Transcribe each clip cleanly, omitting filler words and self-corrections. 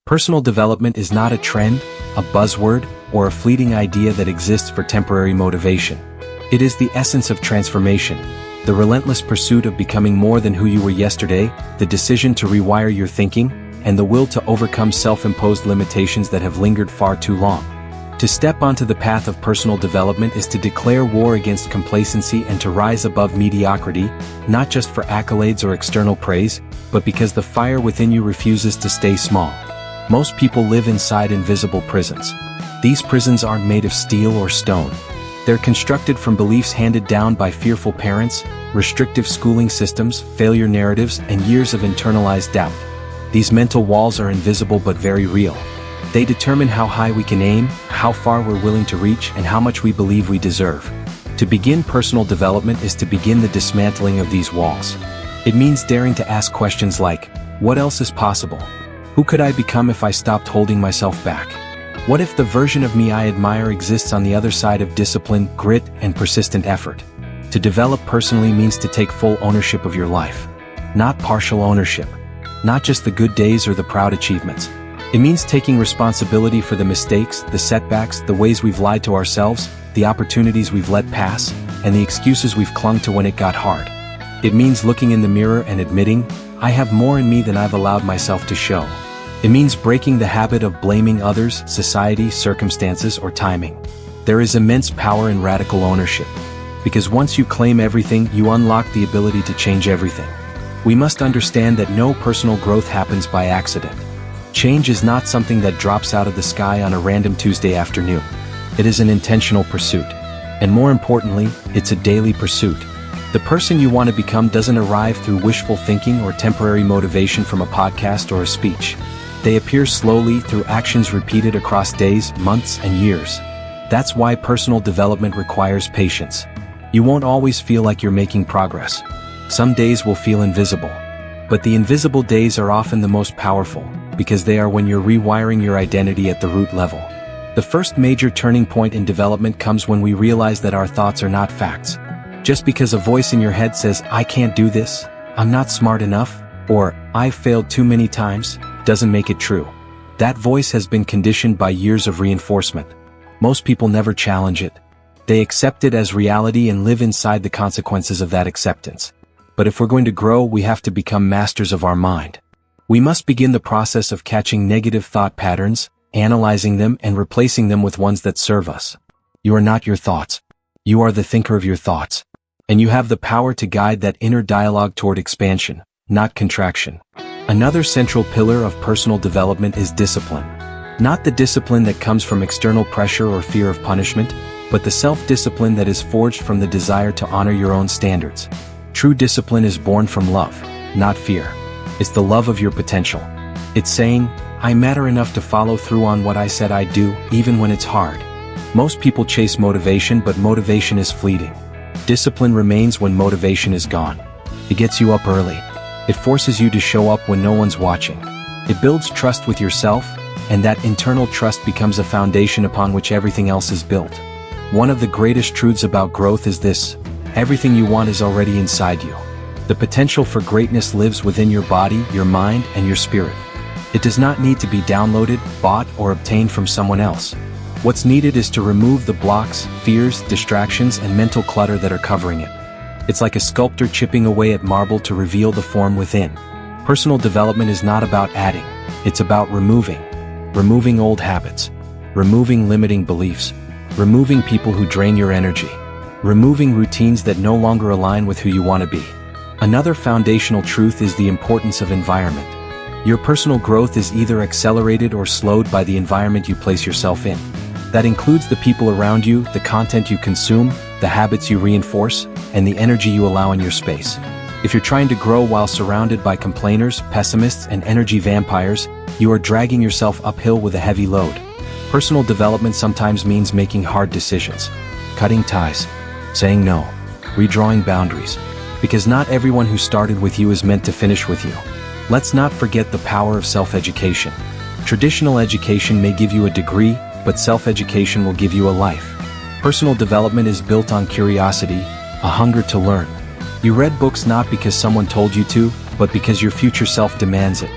Personal development is not a trend, a buzzword, or a fleeting idea that exists for temporary motivation. It is the essence of transformation, the relentless pursuit of becoming more than who you were yesterday, the decision to rewire your thinking, and the will to overcome self-imposed limitations that have lingered far too long. To step onto the path of personal development is to declare war against complacency and to rise above mediocrity, not just for accolades or external praise, but because the fire within you refuses to stay small. Most people live inside invisible prisons. These prisons aren't made of steel or stone. They're constructed from beliefs handed down by fearful parents, restrictive schooling systems, failure narratives, and years of internalized doubt. These mental walls are invisible but very real. They determine how high we can aim, how far we're willing to reach, and how much we believe we deserve. To begin personal development is to begin the dismantling of these walls. It means daring to ask questions like, what else is possible? Who could I become if I stopped holding myself back? What if the version of me I admire exists on the other side of discipline, grit, and persistent effort? To develop personally means to take full ownership of your life. Not partial ownership. Not just the good days or the proud achievements. It means taking responsibility for the mistakes, the setbacks, the ways we've lied to ourselves, the opportunities we've let pass, and the excuses we've clung to when it got hard. It means looking in the mirror and admitting, I have more in me than I've allowed myself to show. It means breaking the habit of blaming others, society, circumstances, or timing. There is immense power in radical ownership. Because once you claim everything, you unlock the ability to change everything. We must understand that no personal growth happens by accident. Change is not something that drops out of the sky on a random Tuesday afternoon. It is an intentional pursuit. And more importantly, it's a daily pursuit. The person you want to become doesn't arrive through wishful thinking or temporary motivation from a podcast or a speech. They appear slowly through actions repeated across days, months, and years. That's why personal development requires patience. You won't always feel like you're making progress. Some days will feel invisible. But the invisible days are often the most powerful, because they are when you're rewiring your identity at the root level. The first major turning point in development comes when we realize that our thoughts are not facts. Just because a voice in your head says, I can't do this, I'm not smart enough, or I've failed too many times, doesn't make it true. That voice has been conditioned by years of reinforcement. Most people never challenge it. They accept it as reality and live inside the consequences of that acceptance. But if we're going to grow, we have to become masters of our mind. We must begin the process of catching negative thought patterns, analyzing them, and replacing them with ones that serve us. You are not your thoughts. You are the thinker of your thoughts. And you have the power to guide that inner dialogue toward expansion, not contraction. Another central pillar of personal development is discipline. Not the discipline that comes from external pressure or fear of punishment, but the self-discipline that is forged from the desire to honor your own standards. True discipline is born from love, not fear. It's the love of your potential. It's saying, I matter enough to follow through on what I said I'd do, even when it's hard. Most people chase motivation, but motivation is fleeting. Discipline remains when motivation is gone. It gets you up early. It forces you to show up when no one's watching. It builds trust with yourself, and that internal trust becomes a foundation upon which everything else is built. One of the greatest truths about growth is this: everything you want is already inside you. The potential for greatness lives within your body, your mind, and your spirit. It does not need to be downloaded, bought, or obtained from someone else. What's needed is to remove the blocks, fears, distractions, and mental clutter that are covering it. It's like a sculptor chipping away at marble to reveal the form within. Personal development is not about adding, it's about removing. Removing old habits. Removing limiting beliefs. Removing people who drain your energy. Removing routines that no longer align with who you want to be. Another foundational truth is the importance of environment. Your personal growth is either accelerated or slowed by the environment you place yourself in. That includes the people around you, the content you consume, the habits you reinforce, and the energy you allow in your space. If you're trying to grow while surrounded by complainers, pessimists, and energy vampires, you are dragging yourself uphill with a heavy load. Personal development sometimes means making hard decisions, cutting ties, saying no, redrawing boundaries. Because not everyone who started with you is meant to finish with you. Let's not forget the power of self-education. Traditional education may give you a degree, but self-education will give you a life. Personal development is built on curiosity, a hunger to learn. You read books not because someone told you to, but because your future self demands it.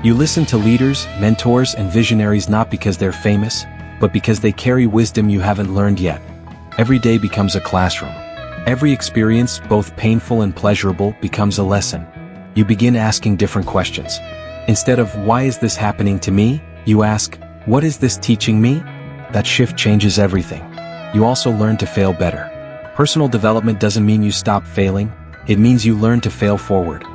You listen to leaders, mentors, and visionaries not because they're famous, but because they carry wisdom you haven't learned yet. Every day becomes a classroom. Every experience, both painful and pleasurable, becomes a lesson. You begin asking different questions. Instead of, "Why is this happening to me?" you ask, "What is this teaching me?" That shift changes everything. You also learn to fail better. Personal development doesn't mean you stop failing, it means you learn to fail forward.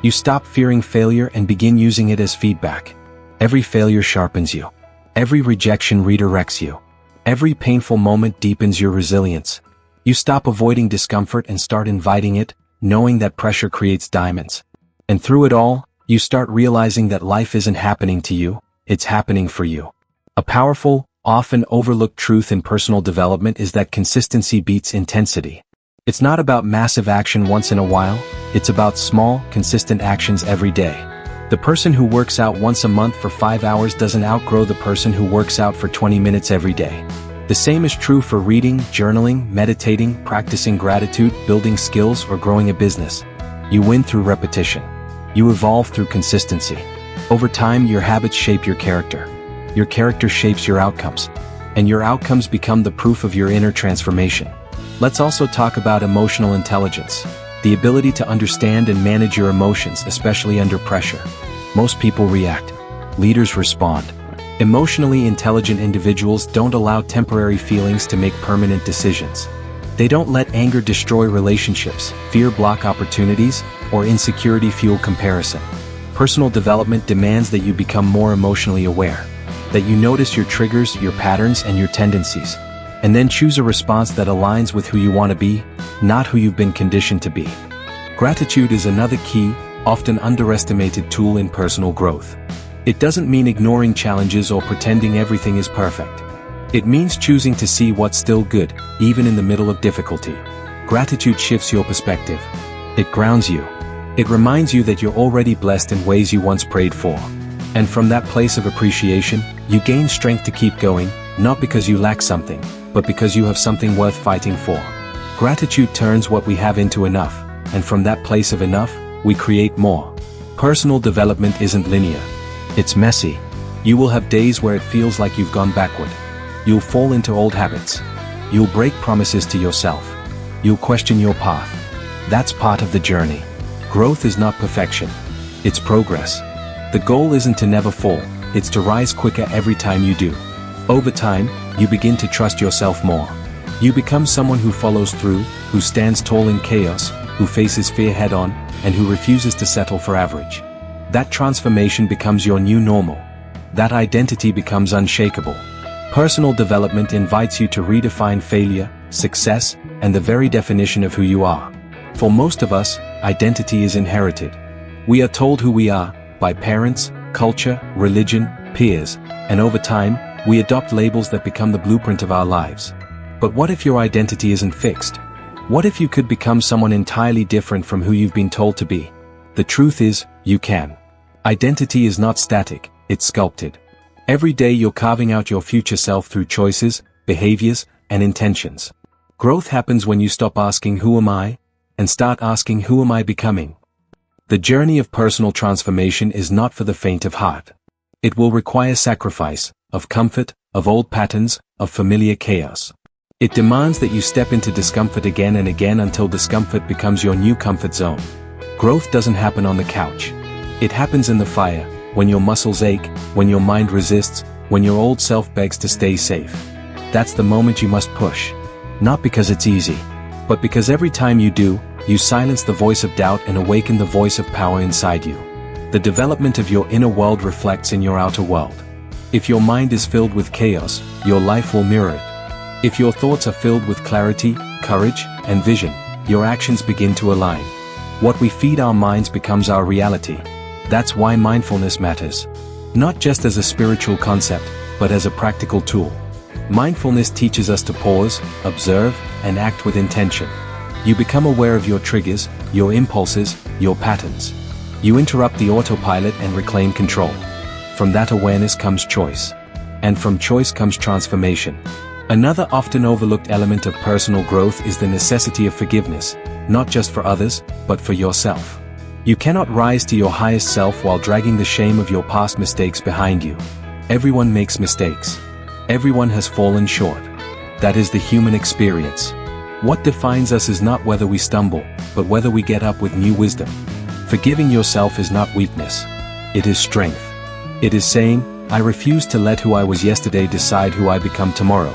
You stop fearing failure and begin using it as feedback. Every failure sharpens you. Every rejection redirects you. Every painful moment deepens your resilience. You stop avoiding discomfort and start inviting it, knowing that pressure creates diamonds. And through it all, you start realizing that life isn't happening to you, it's happening for you. A powerful, often overlooked truth in personal development is that consistency beats intensity. It's not about massive action once in a while, it's about small, consistent actions every day. The person who works out once a month for 5 hours doesn't outgrow the person who works out for 20 minutes every day. The same is true for reading, journaling, meditating, practicing gratitude, building skills, or growing a business. You win through repetition. You evolve through consistency. Over time, your habits shape your character. Your character shapes your outcomes. And your outcomes become the proof of your inner transformation. Let's also talk about emotional intelligence, the ability to understand and manage your emotions, especially under pressure. Most people react. Leaders respond. Emotionally intelligent individuals don't allow temporary feelings to make permanent decisions. They don't let anger destroy relationships, fear block opportunities, or insecurity fuel comparison. Personal development demands that you become more emotionally aware, that you notice your triggers, your patterns, and your tendencies, and then choose a response that aligns with who you want to be, not who you've been conditioned to be. Gratitude is another key, often underestimated tool in personal growth. It doesn't mean ignoring challenges or pretending everything is perfect. It means choosing to see what's still good, even in the middle of difficulty. Gratitude shifts your perspective. It grounds you. It reminds you that you're already blessed in ways you once prayed for. And from that place of appreciation, you gain strength to keep going, not because you lack something, but because you have something worth fighting for. Gratitude turns what we have into enough, and from that place of enough, we create more. Personal development isn't linear. It's messy. You will have days where it feels like you've gone backward. You'll fall into old habits. You'll break promises to yourself. You'll question your path. That's part of the journey. Growth is not perfection. It's progress. The goal isn't to never fall, it's to rise quicker every time you do. Over time, you begin to trust yourself more. You become someone who follows through, who stands tall in chaos, who faces fear head-on, and who refuses to settle for average. That transformation becomes your new normal. That identity becomes unshakable. Personal development invites you to redefine failure, success, and the very definition of who you are. For most of us, identity is inherited. We are told who we are by parents, culture, religion, peers, and over time, we adopt labels that become the blueprint of our lives. But what if your identity isn't fixed? What if you could become someone entirely different from who you've been told to be? The truth is, you can. Identity is not static, it's sculpted. Every day you're carving out your future self through choices, behaviors, and intentions. Growth happens when you stop asking who am I, and start asking who am I becoming. The journey of personal transformation is not for the faint of heart. It will require sacrifice, of comfort, of old patterns, of familiar chaos. It demands that you step into discomfort again and again until discomfort becomes your new comfort zone. Growth doesn't happen on the couch. It happens in the fire, when your muscles ache, when your mind resists, when your old self begs to stay safe. That's the moment you must push. Not because it's easy, but because every time you do, you silence the voice of doubt and awaken the voice of power inside you. The development of your inner world reflects in your outer world. If your mind is filled with chaos, your life will mirror it. If your thoughts are filled with clarity, courage, and vision, your actions begin to align. What we feed our minds becomes our reality. That's why mindfulness matters. Not just as a spiritual concept, but as a practical tool. Mindfulness teaches us to pause, observe, and act with intention. You become aware of your triggers, your impulses, your patterns. You interrupt the autopilot and reclaim control. From that awareness comes choice. And from choice comes transformation. Another often overlooked element of personal growth is the necessity of forgiveness, not just for others, but for yourself. You cannot rise to your highest self while dragging the shame of your past mistakes behind you. Everyone makes mistakes. Everyone has fallen short. That is the human experience. What defines us is not whether we stumble, but whether we get up with new wisdom. Forgiving yourself is not weakness. It is strength. It is saying, I refuse to let who I was yesterday decide who I become tomorrow.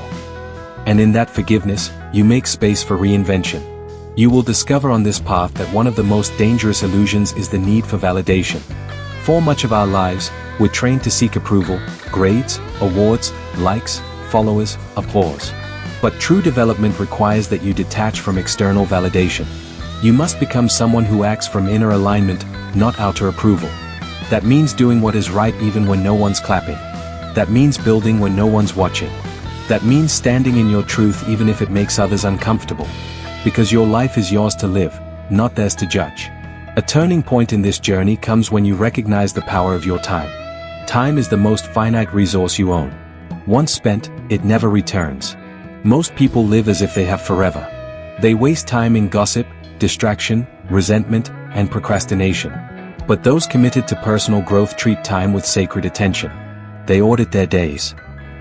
And in that forgiveness, you make space for reinvention. You will discover on this path that one of the most dangerous illusions is the need for validation. For much of our lives, we're trained to seek approval, grades, awards, likes, followers, applause. But true development requires that you detach from external validation. You must become someone who acts from inner alignment, not outer approval. That means doing what is right even when no one's clapping. That means building when no one's watching. That means standing in your truth even if it makes others uncomfortable. Because your life is yours to live, not theirs to judge. A turning point in this journey comes when you recognize the power of your time. Time is the most finite resource you own. Once spent, it never returns. Most people live as if they have forever. They waste time in gossip, distraction, resentment, and procrastination. But those committed to personal growth treat time with sacred attention. They audit their days.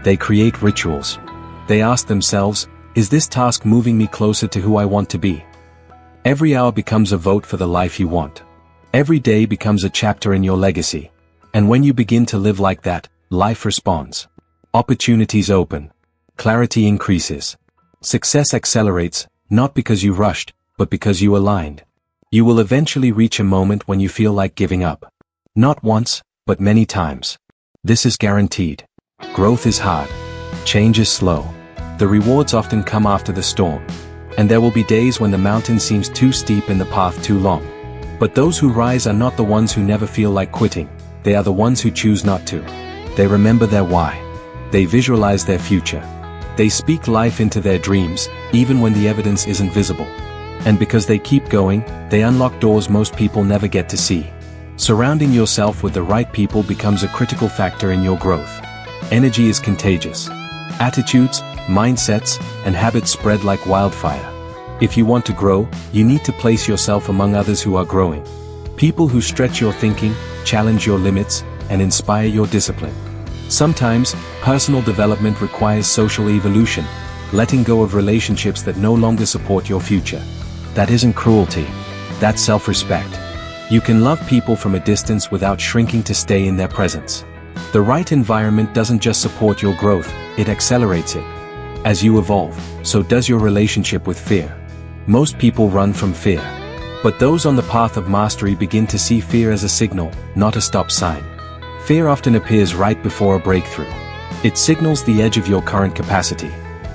They create rituals. They ask themselves, is this task moving me closer to who I want to be? Every hour becomes a vote for the life you want. Every day becomes a chapter in your legacy. And when you begin to live like that, life responds. Opportunities open. Clarity increases. Success accelerates, not because you rushed, but because you aligned. You will eventually reach a moment when you feel like giving up. Not once, but many times. This is guaranteed. Growth is hard. Change is slow. The rewards often come after the storm. And there will be days when the mountain seems too steep and the path too long. But those who rise are not the ones who never feel like quitting. They are the ones who choose not to. They remember their why. They visualize their future. They speak life into their dreams, even when the evidence isn't visible. And because they keep going, they unlock doors most people never get to see. Surrounding yourself with the right people becomes a critical factor in your growth. Energy is contagious. Attitudes, mindsets, and habits spread like wildfire. If you want to grow, you need to place yourself among others who are growing. People who stretch your thinking, challenge your limits, and inspire your discipline. Sometimes, personal development requires social evolution, letting go of relationships that no longer support your future. That isn't cruelty. That's self-respect. You can love people from a distance without shrinking to stay in their presence. The right environment doesn't just support your growth, it accelerates it. As you evolve, so does your relationship with fear. Most people run from fear. But those on the path of mastery begin to see fear as a signal, not a stop sign. Fear often appears right before a breakthrough. It signals the edge of your current capacity.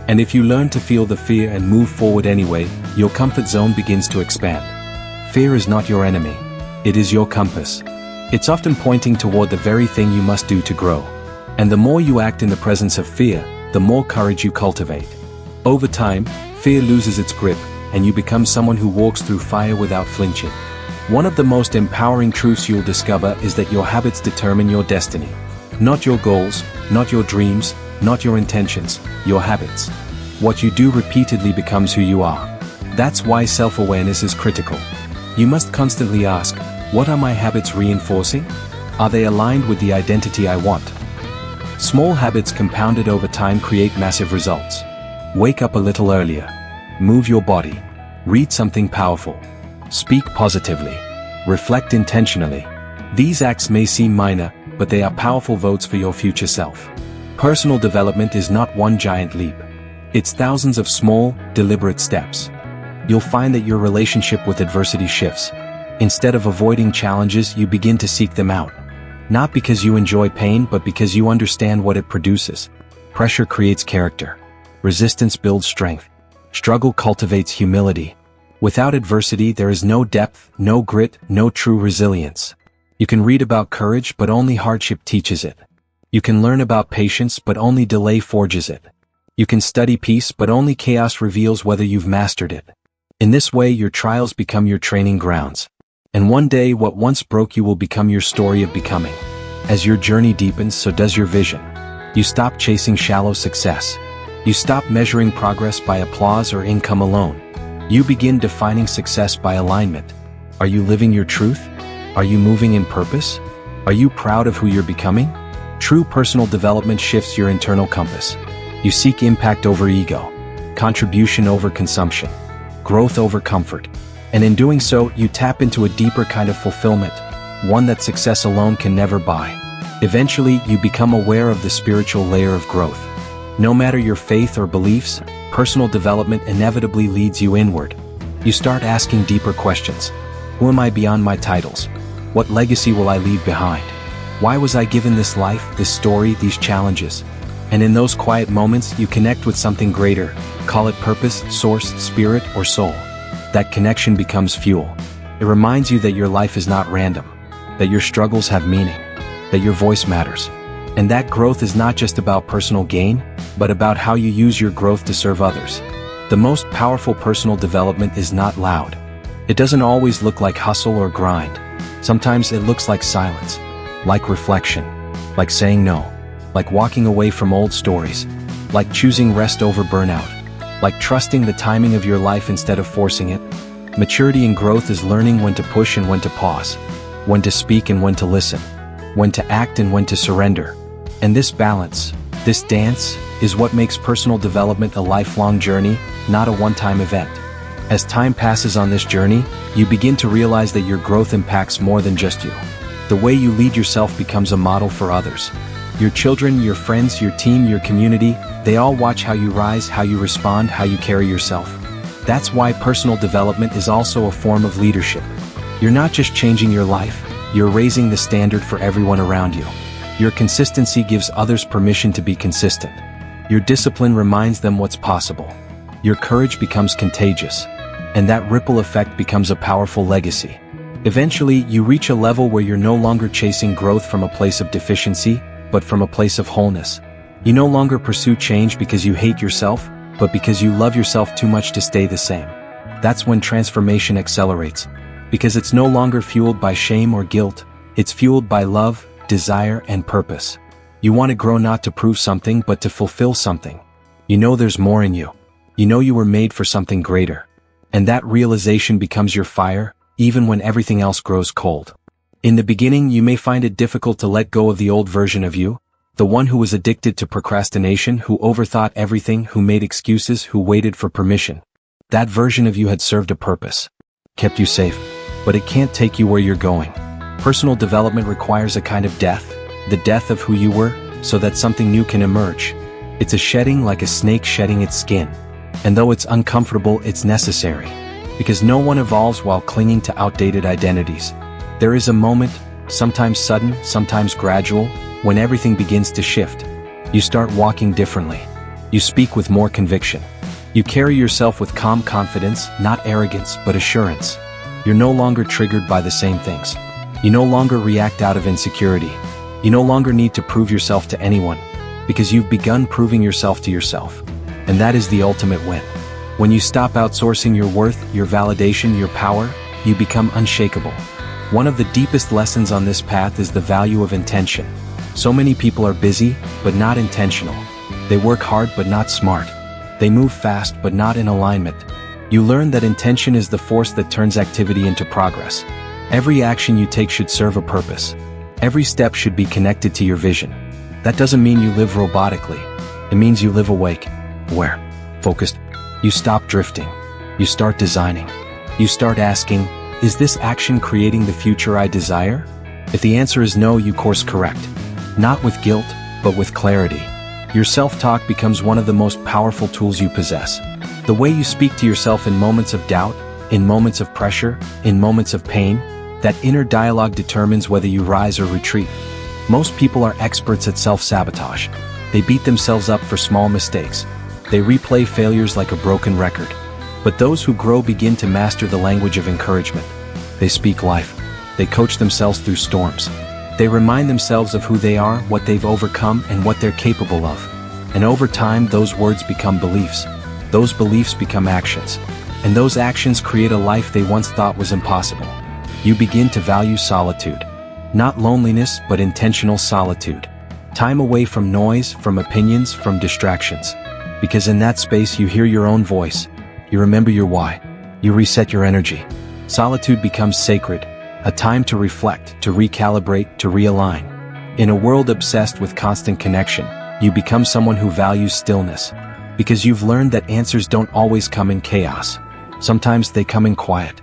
And if you learn to feel the fear and move forward anyway, your comfort zone begins to expand. Fear is not your enemy. It is your compass. It's often pointing toward the very thing you must do to grow. And the more you act in the presence of fear, the more courage you cultivate. Over time, fear loses its grip, and you become someone who walks through fire without flinching. One of the most empowering truths you'll discover is that your habits determine your destiny. Not your goals, not your dreams, not your intentions, your habits. What you do repeatedly becomes who you are. That's why self-awareness is critical. You must constantly ask, what are my habits reinforcing? Are they aligned with the identity I want? Small habits compounded over time create massive results. Wake up a little earlier. Move your body. Read something powerful. Speak positively. Reflect intentionally. These acts may seem minor, but they are powerful votes for your future self. Personal development is not one giant leap. It's thousands of small, deliberate steps. You'll find that your relationship with adversity shifts. Instead of avoiding challenges, you begin to seek them out. Not because you enjoy pain, but because you understand what it produces. Pressure creates character. Resistance builds strength. Struggle cultivates humility. Without adversity, there is no depth, no grit, no true resilience. You can read about courage, but only hardship teaches it. You can learn about patience, but only delay forges it. You can study peace, but only chaos reveals whether you've mastered it. In this way, your trials become your training grounds. And one day, what once broke you will become your story of becoming. As your journey deepens, so does your vision. You stop chasing shallow success. You stop measuring progress by applause or income alone. You begin defining success by alignment. Are you living your truth? Are you moving in purpose? Are you proud of who you're becoming? True personal development shifts your internal compass. You seek impact over ego, contribution over consumption, growth over comfort. And in doing so, you tap into a deeper kind of fulfillment, one that success alone can never buy. Eventually, you become aware of the spiritual layer of growth. No matter your faith or beliefs, personal development inevitably leads you inward. You start asking deeper questions. Who am I beyond my titles? What legacy will I leave behind? Why was I given this life, this story, these challenges? And in those quiet moments, you connect with something greater. Call it purpose, source, spirit, or soul. That connection becomes fuel. It reminds you that your life is not random, that your struggles have meaning, that your voice matters. And that growth is not just about personal gain, but about how you use your growth to serve others. The most powerful personal development is not loud. It doesn't always look like hustle or grind. Sometimes it looks like silence, like reflection, like saying no, like walking away from old stories, like choosing rest over burnout, like trusting the timing of your life instead of forcing it. Maturity and growth is learning when to push and when to pause, when to speak and when to listen, when to act and when to surrender. And this balance, this dance, is what makes personal development a lifelong journey, not a one-time event. As time passes on this journey, you begin to realize that your growth impacts more than just you. The way you lead yourself becomes a model for others. Your children, your friends, your team, your community, they all watch how you rise, how you respond, how you carry yourself. That's why personal development is also a form of leadership. You're not just changing your life, you're raising the standard for everyone around you. Your consistency gives others permission to be consistent. Your discipline reminds them what's possible. Your courage becomes contagious. And that ripple effect becomes a powerful legacy. Eventually, you reach a level where you're no longer chasing growth from a place of deficiency, but from a place of wholeness. You no longer pursue change because you hate yourself, but because you love yourself too much to stay the same. That's when transformation accelerates. Because it's no longer fueled by shame or guilt, it's fueled by love, desire, and purpose. You want to grow not to prove something, but to fulfill something. You know there's more in you. You know you were made for something greater. And that realization becomes your fire, even when everything else grows cold. In the beginning, you may find it difficult to let go of the old version of you, the one who was addicted to procrastination, who overthought everything, who made excuses, who waited for permission. That version of you had served a purpose, kept you safe, but it can't take you where you're going. Personal development requires a kind of death, the death of who you were, so that something new can emerge. It's a shedding like a snake shedding its skin. And though it's uncomfortable, it's necessary. Because no one evolves while clinging to outdated identities. There is a moment, sometimes sudden, sometimes gradual, when everything begins to shift. You start walking differently. You speak with more conviction. You carry yourself with calm confidence, not arrogance, but assurance. You're no longer triggered by the same things. You no longer react out of insecurity. You no longer need to prove yourself to anyone, because you've begun proving yourself to yourself. And that is the ultimate win. When you stop outsourcing your worth, your validation, your power, you become unshakable. One of the deepest lessons on this path is the value of intention. So many people are busy, but not intentional. They work hard, but not smart. They move fast, but not in alignment. You learn that intention is the force that turns activity into progress. Every action you take should serve a purpose. Every step should be connected to your vision. That doesn't mean you live robotically. It means you live awake, aware, focused. You stop drifting. You start designing. You start asking, is this action creating the future I desire? If the answer is no, you course correct. Not with guilt, but with clarity. Your self-talk becomes one of the most powerful tools you possess. The way you speak to yourself in moments of doubt, in moments of pressure, in moments of pain, that inner dialogue determines whether you rise or retreat. Most people are experts at self-sabotage. They beat themselves up for small mistakes. They replay failures like a broken record. But those who grow begin to master the language of encouragement. They speak life. They coach themselves through storms. They remind themselves of who they are, what they've overcome, and what they're capable of. And over time, those words become beliefs. Those beliefs become actions. And those actions create a life they once thought was impossible. You begin to value solitude. Not loneliness, but intentional solitude. Time away from noise, from opinions, from distractions. Because in that space you hear your own voice. You remember your why. You reset your energy. Solitude becomes sacred, A time to reflect, to recalibrate, to realign. In a world obsessed with constant connection, you become someone who values stillness. Because you've learned that answers don't always come in chaos. Sometimes they come in quiet.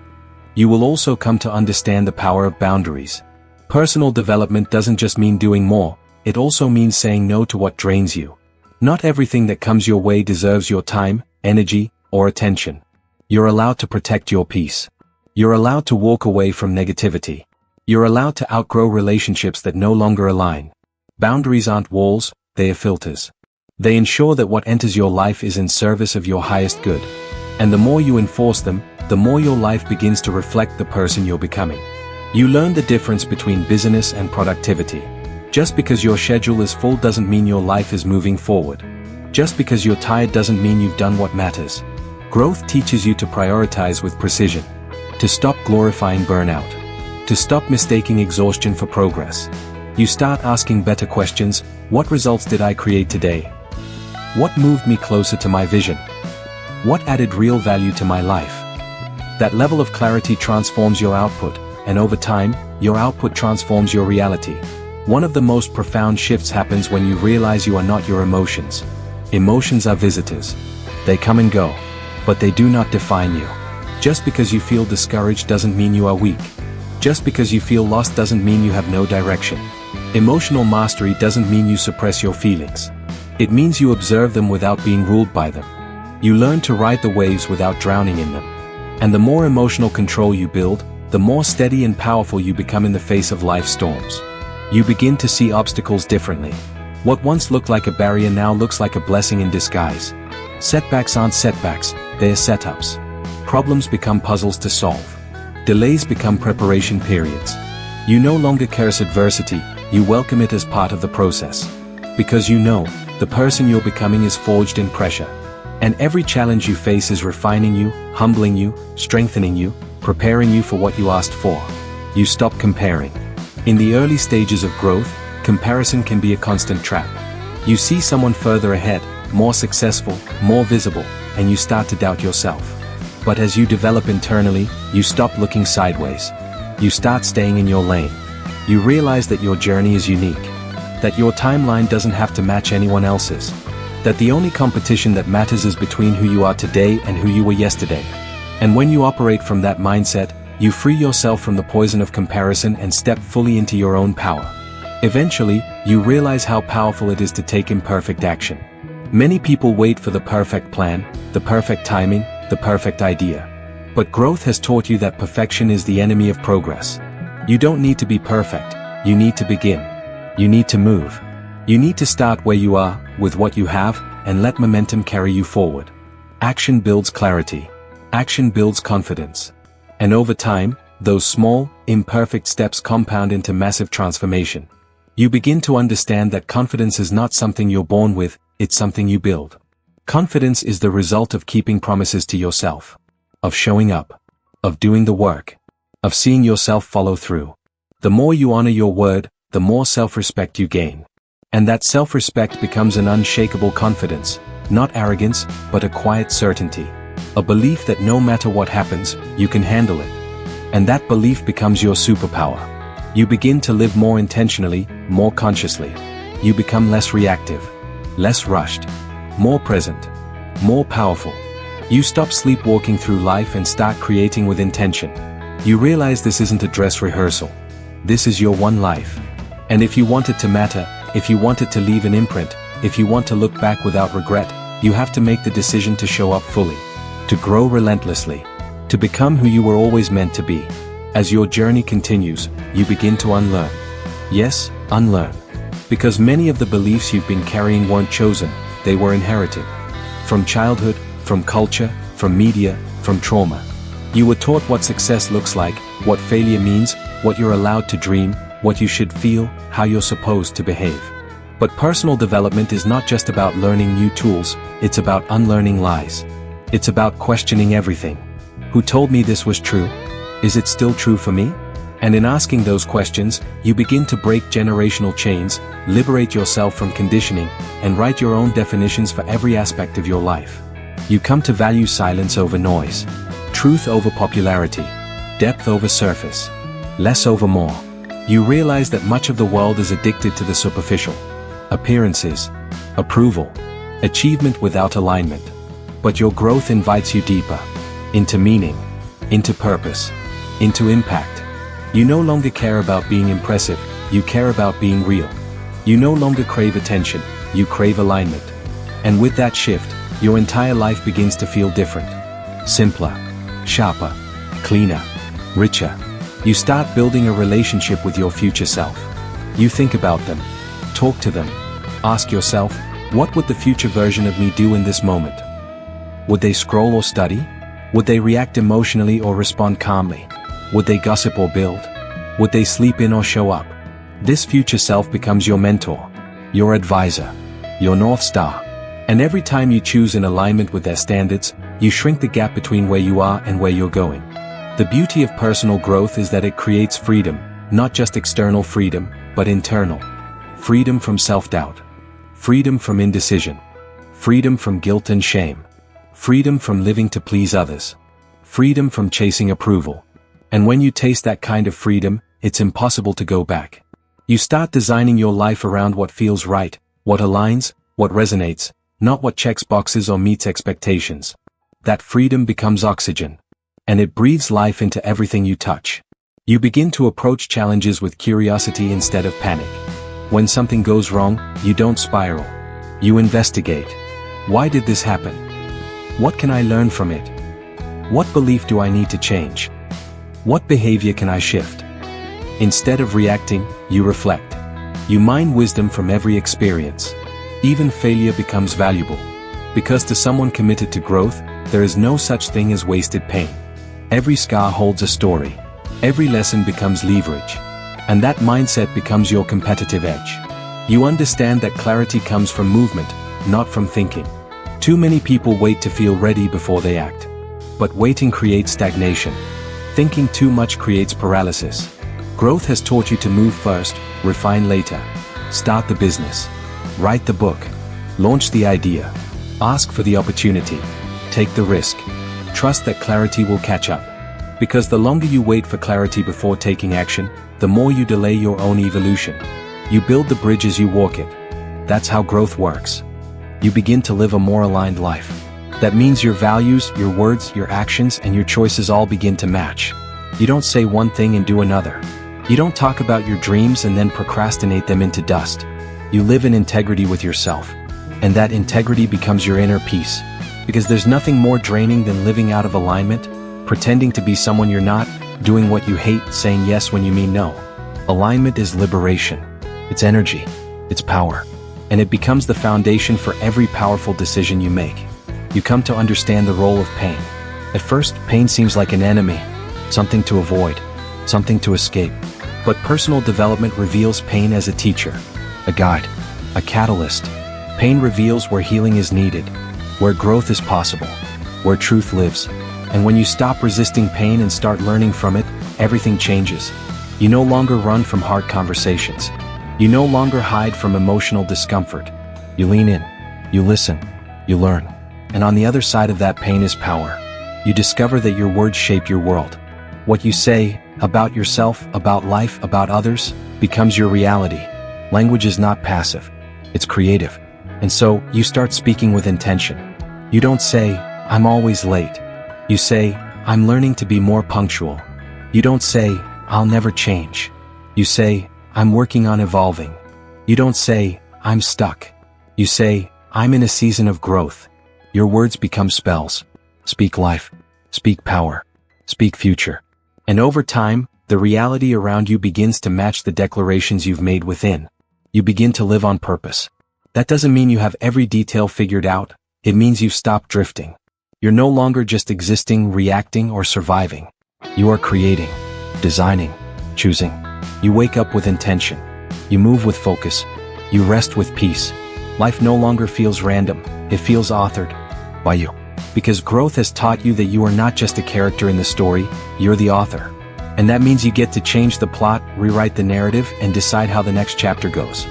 You will also come to understand the power of boundaries. Personal development doesn't just mean doing more, it also means saying no to what drains you. Not everything that comes your way deserves your time, energy, or attention. You're allowed to protect your peace. You're allowed to walk away from negativity. You're allowed to outgrow relationships that no longer align. Boundaries aren't walls, they are filters. They ensure that what enters your life is in service of your highest good. And the more you enforce them, the more your life begins to reflect the person you're becoming. You learn the difference between busyness and productivity. Just because your schedule is full doesn't mean your life is moving forward. Just because you're tired doesn't mean you've done what matters. Growth teaches you to prioritize with precision. To stop glorifying burnout. To stop mistaking exhaustion for progress. You start asking better questions. What results did I create today? What moved me closer to my vision? What added real value to my life? That level of clarity transforms your output, and over time, your output transforms your reality. One of the most profound shifts happens when you realize you are not your emotions. Emotions are visitors. They come and go, but they do not define you. Just because you feel discouraged doesn't mean you are weak. Just because you feel lost doesn't mean you have no direction. Emotional mastery doesn't mean you suppress your feelings. It means you observe them without being ruled by them. You learn to ride the waves without drowning in them. And the more emotional control you build, the more steady and powerful you become in the face of life's storms. You begin to see obstacles differently. What once looked like a barrier now looks like a blessing in disguise. Setbacks aren't setbacks, they are setups. Problems become puzzles to solve. Delays become preparation periods. You no longer curse adversity, you welcome it as part of the process. Because you know, the person you're becoming is forged in pressure. And every challenge you face is refining you, humbling you, strengthening you, preparing you for what you asked for. You stop comparing. In the early stages of growth, comparison can be a constant trap. You see someone further ahead, more successful, more visible, and you start to doubt yourself. But as you develop internally, you stop looking sideways. You start staying in your lane. You realize that your journey is unique. That your timeline doesn't have to match anyone else's. That the only competition that matters is between who you are today and who you were yesterday. And when you operate from that mindset, you free yourself from the poison of comparison and step fully into your own power. Eventually, you realize how powerful it is to take imperfect action. Many people wait for the perfect plan, the perfect timing, the perfect idea. But growth has taught you that perfection is the enemy of progress. You don't need to be perfect, you need to begin. You need to move. You need to start where you are, with what you have, and let momentum carry you forward. Action builds clarity. Action builds confidence. And over time, those small, imperfect steps compound into massive transformation. You begin to understand that confidence is not something you're born with, it's something you build. Confidence is the result of keeping promises to yourself. Of showing up. Of doing the work. Of seeing yourself follow through. The more you honor your word, the more self-respect you gain. And that self-respect becomes an unshakable confidence, not arrogance, but a quiet certainty. A belief that no matter what happens, you can handle it. And that belief becomes your superpower. You begin to live more intentionally, more consciously. You become less reactive, less rushed, more present, more powerful. You stop sleepwalking through life and start creating with intention. You realize this isn't a dress rehearsal. This is your one life. And if you want it to matter, if you want it to leave an imprint, if you want to look back without regret, you have to make the decision to show up fully. To grow relentlessly. To become who you were always meant to be. As your journey continues, you begin to unlearn. Yes, unlearn. Because many of the beliefs you've been carrying weren't chosen, they were inherited. From childhood, from culture, from media, from trauma. You were taught what success looks like, what failure means, what you're allowed to dream, what you should feel, how you're supposed to behave. But personal development is not just about learning new tools, it's about unlearning lies. It's about questioning everything. Who told me this was true? Is it still true for me? And in asking those questions, you begin to break generational chains, liberate yourself from conditioning, and write your own definitions for every aspect of your life. You come to value silence over noise, truth over popularity, depth over surface. Less over more. You realize that much of the world is addicted to the superficial. Appearances, approval, achievement without alignment. But your growth invites you deeper. Into meaning, into purpose, into impact. You no longer care about being impressive, you care about being real. You no longer crave attention, you crave alignment. And with that shift, your entire life begins to feel different. Simpler, sharper, cleaner, richer. You start building a relationship with your future self. You think about them, talk to them, ask yourself, what would the future version of me do in this moment? Would they scroll or study? Would they react emotionally or respond calmly? Would they gossip or build? Would they sleep in or show up? This future self becomes your mentor, your advisor, your North Star. And every time you choose in alignment with their standards, you shrink the gap between where you are and where you're going. The beauty of personal growth is that it creates freedom, not just external freedom, but internal. Freedom from self-doubt. Freedom from indecision. Freedom from guilt and shame. Freedom from living to please others. Freedom from chasing approval. And when you taste that kind of freedom, it's impossible to go back. You start designing your life around what feels right, what aligns, what resonates, not what checks boxes or meets expectations. That freedom becomes oxygen. And it breathes life into everything you touch. You begin to approach challenges with curiosity instead of panic. When something goes wrong, you don't spiral. You investigate. Why did this happen? What can I learn from it? What belief do I need to change? What behavior can I shift? Instead of reacting, you reflect. You mine wisdom from every experience. Even failure becomes valuable. Because to someone committed to growth, there is no such thing as wasted pain. Every scar holds a story. Every lesson becomes leverage. And that mindset becomes your competitive edge. You understand that clarity comes from movement, not from thinking. Too many people wait to feel ready before they act. But waiting creates stagnation. Thinking too much creates paralysis. Growth has taught you to move first, refine later. Start the business. Write the book. Launch the idea. Ask for the opportunity. Take the risk. Trust that clarity will catch up. Because the longer you wait for clarity before taking action, the more you delay your own evolution. You build the bridge as you walk it. That's how growth works. You begin to live a more aligned life. That means your values, your words, your actions, and your choices all begin to match. You don't say one thing and do another. You don't talk about your dreams and then procrastinate them into dust. You live in integrity with yourself. And that integrity becomes your inner peace. Because there's nothing more draining than living out of alignment, pretending to be someone you're not, doing what you hate, saying yes when you mean no. Alignment is liberation. It's energy. It's power. And it becomes the foundation for every powerful decision you make. You come to understand the role of pain. At first, pain seems like an enemy, something to avoid, something to escape. But personal development reveals pain as a teacher, a guide, a catalyst. Pain reveals where healing is needed, where growth is possible, where truth lives. And when you stop resisting pain and start learning from it, everything changes. You no longer run from hard conversations. You no longer hide from emotional discomfort. You lean in, you listen, you learn. And on the other side of that pain is power. You discover that your words shape your world. What you say, about yourself, about life, about others, becomes your reality. Language is not passive. It's creative. And so, you start speaking with intention. You don't say, I'm always late. You say, I'm learning to be more punctual. You don't say, I'll never change. You say, I'm working on evolving. You don't say, I'm stuck. You say, I'm in a season of growth. Your words become spells. Speak life. Speak power. Speak future. And over time, the reality around you begins to match the declarations you've made within. You begin to live on purpose. That doesn't mean you have every detail figured out. It means you've stopped drifting. You're no longer just existing, reacting, or surviving. You are creating, designing, choosing. You wake up with intention. You move with focus. You rest with peace. Life no longer feels random. It feels authored by you. Because growth has taught you that you are not just a character in the story, you're the author. And that means you get to change the plot, rewrite the narrative, and decide how the next chapter goes.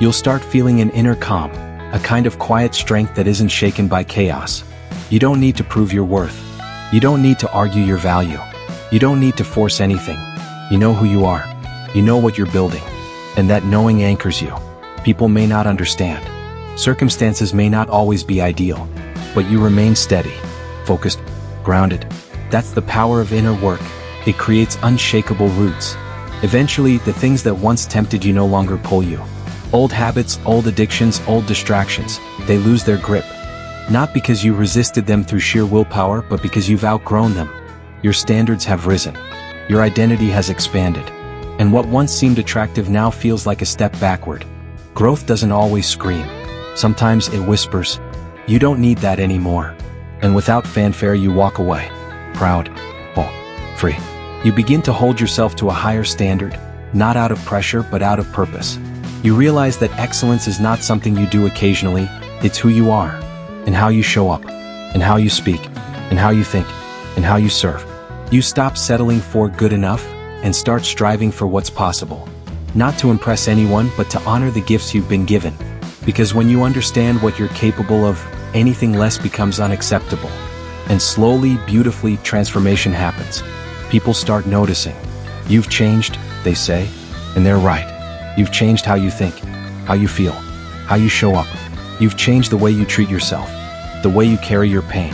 You'll start feeling an inner calm, a kind of quiet strength that isn't shaken by chaos. You don't need to prove your worth. You don't need to argue your value. You don't need to force anything. You know who you are. You know what you're building. And that knowing anchors you. People may not understand. Circumstances may not always be ideal. But you remain steady, focused, grounded. That's the power of inner work. It creates unshakable roots. Eventually, the things that once tempted you no longer pull you. Old habits, old addictions, old distractions, they lose their grip. Not because you resisted them through sheer willpower, but because you've outgrown them. Your standards have risen. Your identity has expanded. And what once seemed attractive now feels like a step backward. Growth doesn't always scream. Sometimes it whispers, "You don't need that anymore." And without fanfare you walk away. Proud, full, free. You begin to hold yourself to a higher standard, not out of pressure but out of purpose. You realize that excellence is not something you do occasionally, it's who you are, and how you show up, and how you speak, and how you think, and how you serve. You stop settling for good enough, and start striving for what's possible. Not to impress anyone but to honor the gifts you've been given. Because when you understand what you're capable of, anything less becomes unacceptable. And slowly, beautifully, transformation happens. People start noticing. You've changed, they say, and they're right. You've changed how you think, how you feel, how you show up. You've changed the way you treat yourself, the way you carry your pain,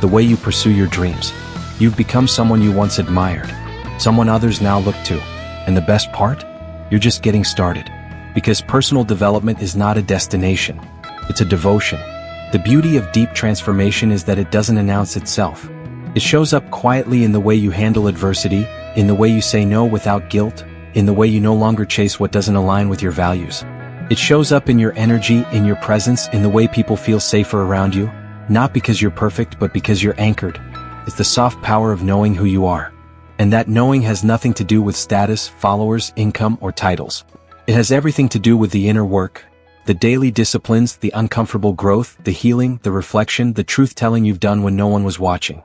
the way you pursue your dreams. You've become someone you once admired, someone others now look to. And the best part? You're just getting started. Because personal development is not a destination, it's a devotion. The beauty of deep transformation is that it doesn't announce itself. It shows up quietly in the way you handle adversity, in the way you say no without guilt, in the way you no longer chase what doesn't align with your values. It shows up in your energy, in your presence, in the way people feel safer around you, not because you're perfect but because you're anchored. It's the soft power of knowing who you are. And that knowing has nothing to do with status, followers, income, or titles. It has everything to do with the inner work, the daily disciplines, the uncomfortable growth, the healing, the reflection, the truth-telling you've done when no one was watching.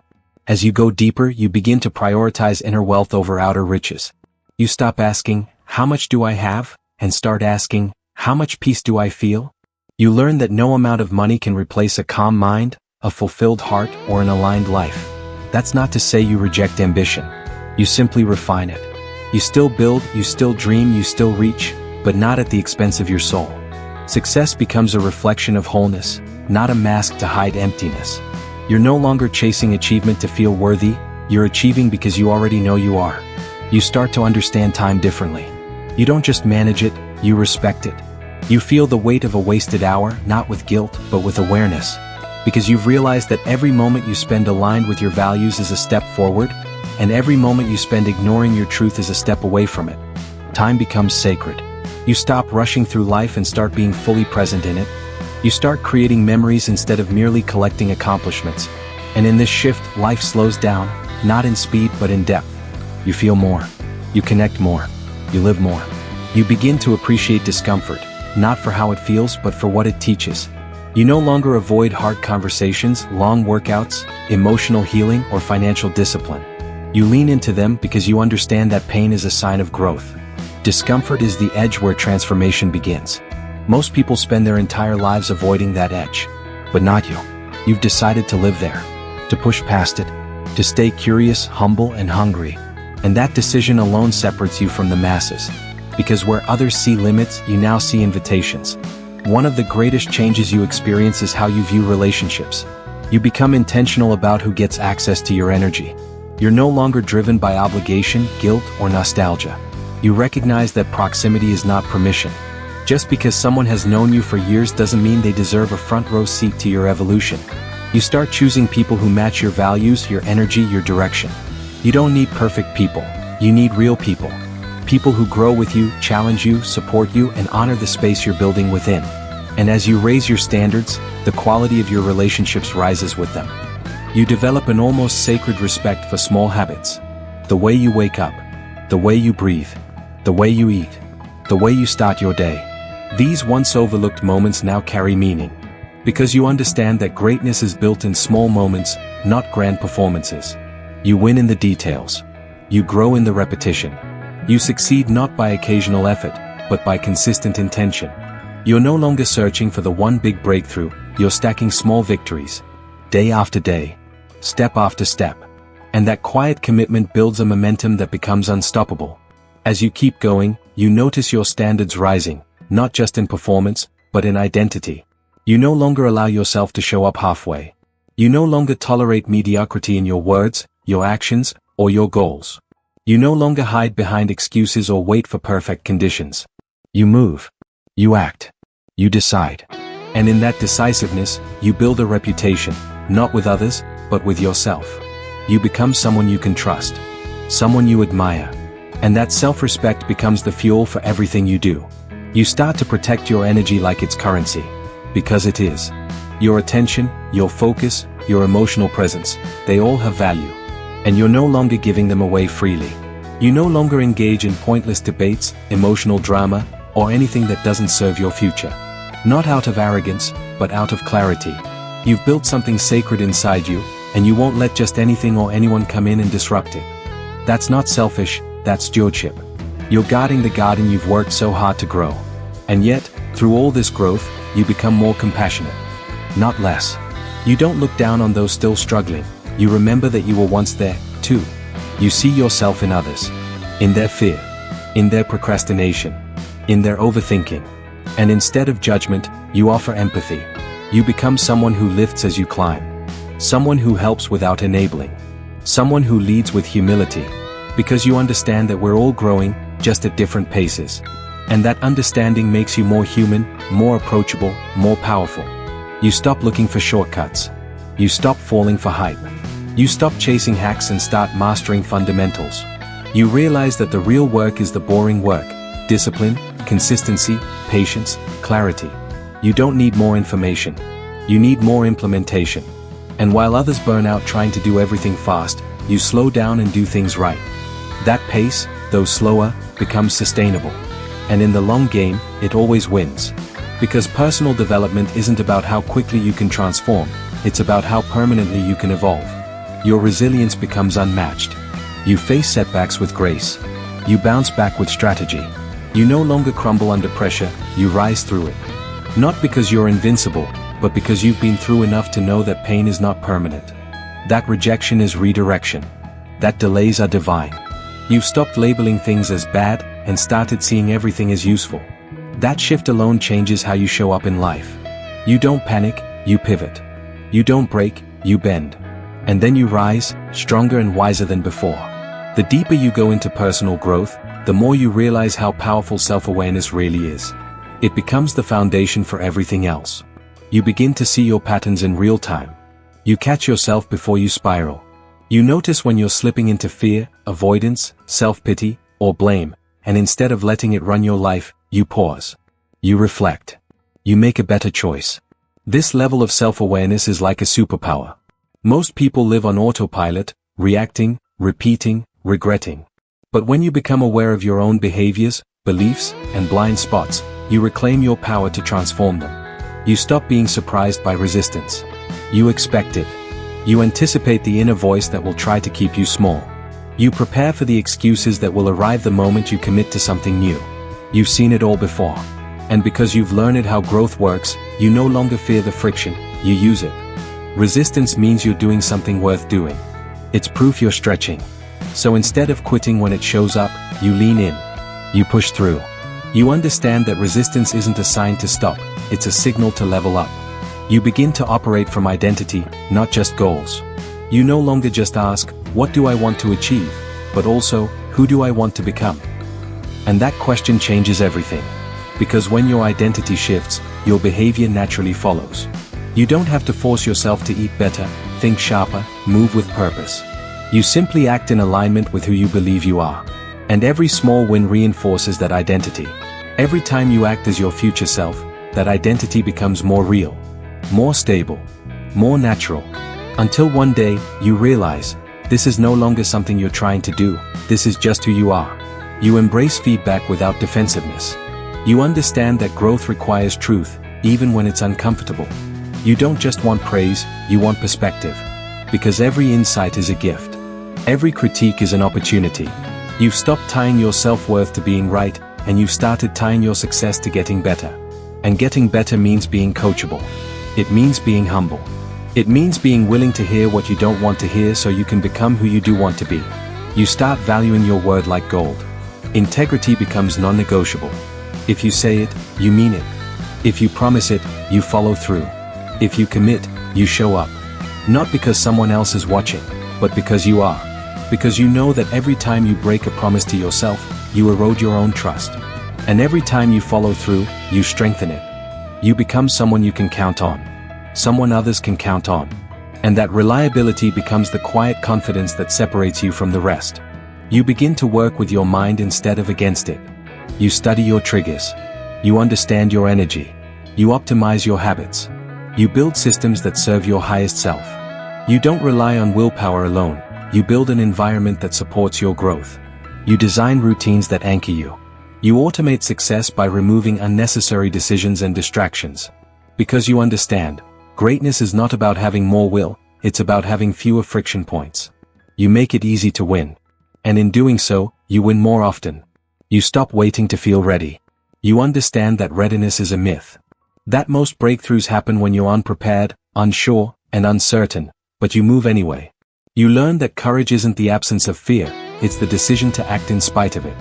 As you go deeper, you begin to prioritize inner wealth over outer riches. You stop asking, "How much do I have?" and start asking, "How much peace do I feel?" You learn that no amount of money can replace a calm mind, a fulfilled heart, or an aligned life. That's not to say you reject ambition. You simply refine it. You still build, you still dream, you still reach, but not at the expense of your soul. Success becomes a reflection of wholeness, not a mask to hide emptiness. You're no longer chasing achievement to feel worthy, you're achieving because you already know you are. You start to understand time differently. You don't just manage it, you respect it. You feel the weight of a wasted hour, not with guilt, but with awareness. Because you've realized that every moment you spend aligned with your values is a step forward, and every moment you spend ignoring your truth is a step away from it. Time becomes sacred. You stop rushing through life and start being fully present in it. You start creating memories instead of merely collecting accomplishments. And in this shift, life slows down, not in speed but in depth. You feel more. You connect more. You live more. You begin to appreciate discomfort, not for how it feels but for what it teaches. You no longer avoid hard conversations, long workouts, emotional healing, or financial discipline. You lean into them because you understand that pain is a sign of growth. Discomfort is the edge where transformation begins. Most people spend their entire lives avoiding that edge. But not you. You've decided to live there, to push past it, to stay curious, humble, and hungry. And that decision alone separates you from the masses. Because where others see limits, you now see invitations. One of the greatest changes you experience is how you view relationships. You become intentional about who gets access to your energy. You're no longer driven by obligation, guilt, or nostalgia. You recognize that proximity is not permission. Just because someone has known you for years doesn't mean they deserve a front row seat to your evolution. You start choosing people who match your values, your energy, your direction. You don't need perfect people. You need real people. People who grow with you, challenge you, support you, and honor the space you're building within. And as you raise your standards, the quality of your relationships rises with them. You develop an almost sacred respect for small habits. The way you wake up, the way you breathe, the way you eat, the way you start your day. These once overlooked moments now carry meaning. Because you understand that greatness is built in small moments, not grand performances. You win in the details. You grow in the repetition. You succeed not by occasional effort, but by consistent intention. You're no longer searching for the one big breakthrough, you're stacking small victories. Day after day. Step after step. And that quiet commitment builds a momentum that becomes unstoppable. As you keep going, you notice your standards rising, not just in performance, but in identity. You no longer allow yourself to show up halfway. You no longer tolerate mediocrity in your words, your actions, or your goals. You no longer hide behind excuses or wait for perfect conditions. You move. You act. You decide. And in that decisiveness, you build a reputation, not with others, but with yourself. You become someone you can trust. Someone you admire. And that self-respect becomes the fuel for everything you do. You start to protect your energy like it's currency. Because it is. Your attention, your focus, your emotional presence, they all have value. And you're no longer giving them away freely. You no longer engage in pointless debates, emotional drama, or anything that doesn't serve your future. Not out of arrogance, but out of clarity. You've built something sacred inside you, and you won't let just anything or anyone come in and disrupt it. That's not selfish, that's stewardship. You're guarding the garden you've worked so hard to grow. And yet, through all this growth, you become more compassionate. Not less. You don't look down on those still struggling. You remember that you were once there, too. You see yourself in others. In their fear. In their procrastination. In their overthinking. And instead of judgment, you offer empathy. You become someone who lifts as you climb. Someone who helps without enabling. Someone who leads with humility. Because you understand that we're all growing, just at different paces. And that understanding makes you more human, more approachable, more powerful. You stop looking for shortcuts. You stop falling for hype. You stop chasing hacks and start mastering fundamentals. You realize that the real work is the boring work. Discipline, consistency, patience, clarity. You don't need more information. You need more implementation. And while others burn out trying to do everything fast, you slow down and do things right. That pace, though slower, becomes sustainable. And in the long game, it always wins. Because personal development isn't about how quickly you can transform, it's about how permanently you can evolve. Your resilience becomes unmatched. You face setbacks with grace. You bounce back with strategy. You no longer crumble under pressure, you rise through it. Not because you're invincible, but because you've been through enough to know that pain is not permanent. That rejection is redirection. That delays are divine. You've stopped labeling things as bad, and started seeing everything as useful. That shift alone changes how you show up in life. You don't panic, you pivot. You don't break, you bend. And then you rise, stronger and wiser than before. The deeper you go into personal growth, the more you realize how powerful self-awareness really is. It becomes the foundation for everything else. You begin to see your patterns in real time. You catch yourself before you spiral. You notice when you're slipping into fear, avoidance, self-pity, or blame, and instead of letting it run your life, you pause. You reflect. You make a better choice. This level of self-awareness is like a superpower. Most people live on autopilot, reacting, repeating, regretting. But when you become aware of your own behaviors, beliefs, and blind spots, you reclaim your power to transform them. You stop being surprised by resistance. You expect it. You anticipate the inner voice that will try to keep you small. You prepare for the excuses that will arrive the moment you commit to something new. You've seen it all before. And because you've learned how growth works, you no longer fear the friction, you use it. Resistance means you're doing something worth doing. It's proof you're stretching. So instead of quitting when it shows up, you lean in. You push through. You understand that resistance isn't a sign to stop, it's a signal to level up. You begin to operate from identity, not just goals. You no longer just ask, what do I want to achieve, but also, who do I want to become? And that question changes everything. Because when your identity shifts, your behavior naturally follows. You don't have to force yourself to eat better, think sharper, move with purpose. You simply act in alignment with who you believe you are. And every small win reinforces that identity. Every time you act as your future self, that identity becomes more real, more stable, more natural. Until one day, you realize, this is no longer something you're trying to do, this is just who you are. You embrace feedback without defensiveness. You understand that growth requires truth, even when it's uncomfortable. You don't just want praise, you want perspective. Because every insight is a gift. Every critique is an opportunity. You've stopped tying your self-worth to being right, and you've started tying your success to getting better. And getting better means being coachable. It means being humble. It means being willing to hear what you don't want to hear so you can become who you do want to be. You start valuing your word like gold. Integrity becomes non-negotiable. If you say it, you mean it. If you promise it, you follow through. If you commit, you show up. Not because someone else is watching, but because you are. Because you know that every time you break a promise to yourself, you erode your own trust. And every time you follow through, you strengthen it. You become someone you can count on. Someone others can count on. And that reliability becomes the quiet confidence that separates you from the rest. You begin to work with your mind instead of against it. You study your triggers. You understand your energy. You optimize your habits. You build systems that serve your highest self. You don't rely on willpower alone. You build an environment that supports your growth. You design routines that anchor you. You automate success by removing unnecessary decisions and distractions. Because you understand, greatness is not about having more will, it's about having fewer friction points. You make it easy to win. And in doing so, you win more often. You stop waiting to feel ready. You understand that readiness is a myth. That most breakthroughs happen when you're unprepared, unsure, and uncertain, but you move anyway. You learn that courage isn't the absence of fear, it's the decision to act in spite of it.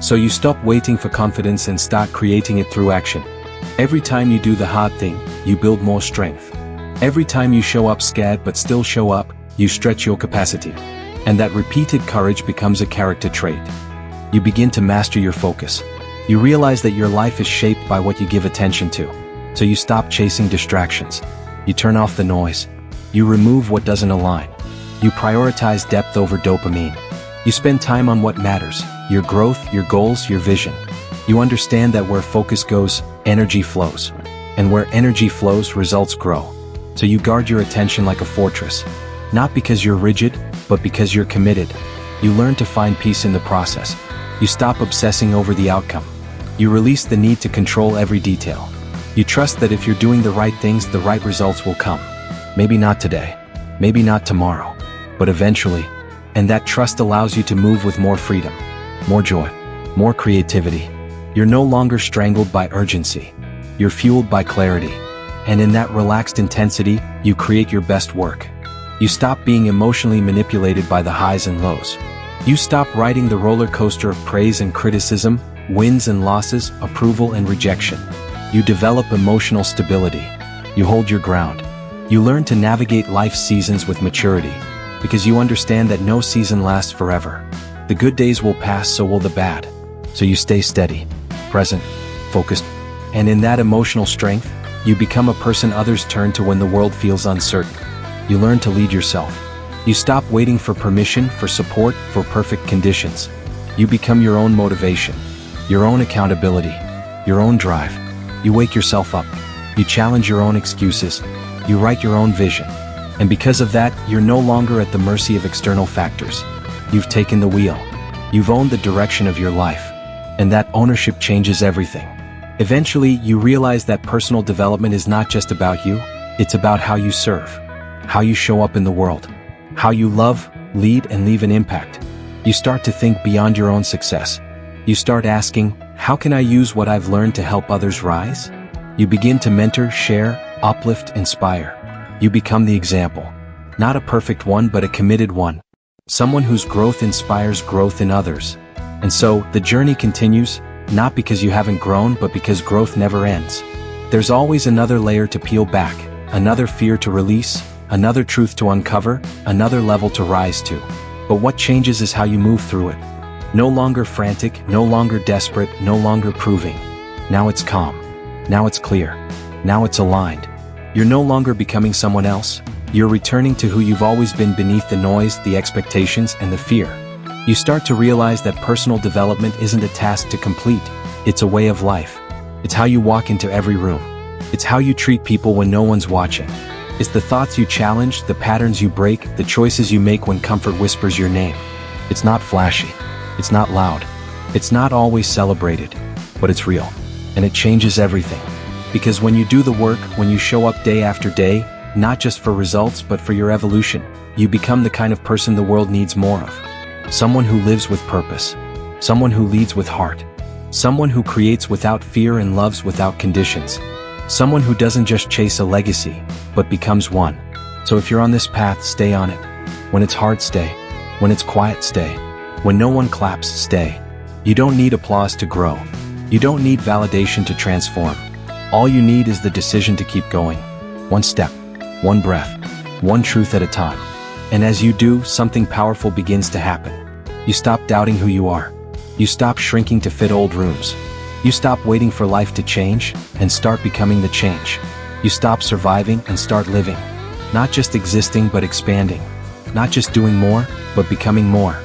So you stop waiting for confidence and start creating it through action. Every time you do the hard thing, you build more strength. Every time you show up scared but still show up, you stretch your capacity. And that repeated courage becomes a character trait. You begin to master your focus. You realize that your life is shaped by what you give attention to. So you stop chasing distractions. You turn off the noise. You remove what doesn't align. You prioritize depth over dopamine. You spend time on what matters, your growth, your goals, your vision. You understand that where focus goes, energy flows. And where energy flows, results grow. So you guard your attention like a fortress. Not because you're rigid, but because you're committed. You learn to find peace in the process. You stop obsessing over the outcome. You release the need to control every detail. You trust that if you're doing the right things, the right results will come. Maybe not today, maybe not tomorrow, but eventually. And that trust allows you to move with more freedom, more joy, more creativity. You're no longer strangled by urgency. You're fueled by clarity. And in that relaxed intensity, you create your best work. You stop being emotionally manipulated by the highs and lows. You stop riding the roller coaster of praise and criticism, wins and losses, approval and rejection. You develop emotional stability. You hold your ground. You learn to navigate life's seasons with maturity, because you understand that no season lasts forever. The good days will pass, so will the bad. So you stay steady, present, focused, and in that emotional strength, you become a person others turn to when the world feels uncertain. You learn to lead yourself. You stop waiting for permission, for support, for perfect conditions. You become your own motivation, your own accountability, your own drive. You wake yourself up. You challenge your own excuses. You write your own vision. And because of that, you're no longer at the mercy of external factors. You've taken the wheel. You've owned the direction of your life. And that ownership changes everything. Eventually, you realize that personal development is not just about you, it's about how you serve, how you show up in the world, how you love, lead, and leave an impact. You start to think beyond your own success. You start asking, how can I use what I've learned to help others rise? You begin to mentor, share, uplift, inspire. You become the example. Not a perfect one, but a committed one. Someone whose growth inspires growth in others. And so, the journey continues, not because you haven't grown, but because growth never ends. There's always another layer to peel back, another fear to release, another truth to uncover, another level to rise to. But what changes is how you move through it. No longer frantic, no longer desperate, no longer proving. Now it's calm. Now it's clear. Now it's aligned. You're no longer becoming someone else. You're returning to who you've always been beneath the noise, the expectations, and the fear. You start to realize that personal development isn't a task to complete. It's a way of life. It's how you walk into every room. It's how you treat people when no one's watching. It's the thoughts you challenge, the patterns you break, the choices you make when comfort whispers your name. It's not flashy. It's not loud. It's not always celebrated. But it's real. And it changes everything. Because when you do the work, when you show up day after day, not just for results but for your evolution, you become the kind of person the world needs more of. Someone who lives with purpose. Someone who leads with heart. Someone who creates without fear and loves without conditions. Someone who doesn't just chase a legacy, but becomes one. So if you're on this path, stay on it. When it's hard, stay. When it's quiet, stay. When no one claps, stay. You don't need applause to grow. You don't need validation to transform. All you need is the decision to keep going. One step, one breath, one truth at a time. And as you do, something powerful begins to happen. You stop doubting who you are. You stop shrinking to fit old rooms. You stop waiting for life to change and start becoming the change. You stop surviving and start living. Not just existing but expanding. Not just doing more, but becoming more.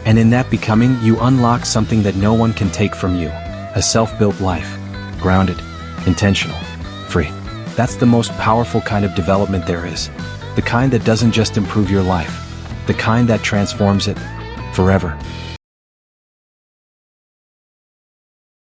And in that becoming, you unlock something that no one can take from you. A self-built life. Grounded, intentional, free. That's the most powerful kind of development there is. The kind that doesn't just improve your life. The kind that transforms it forever.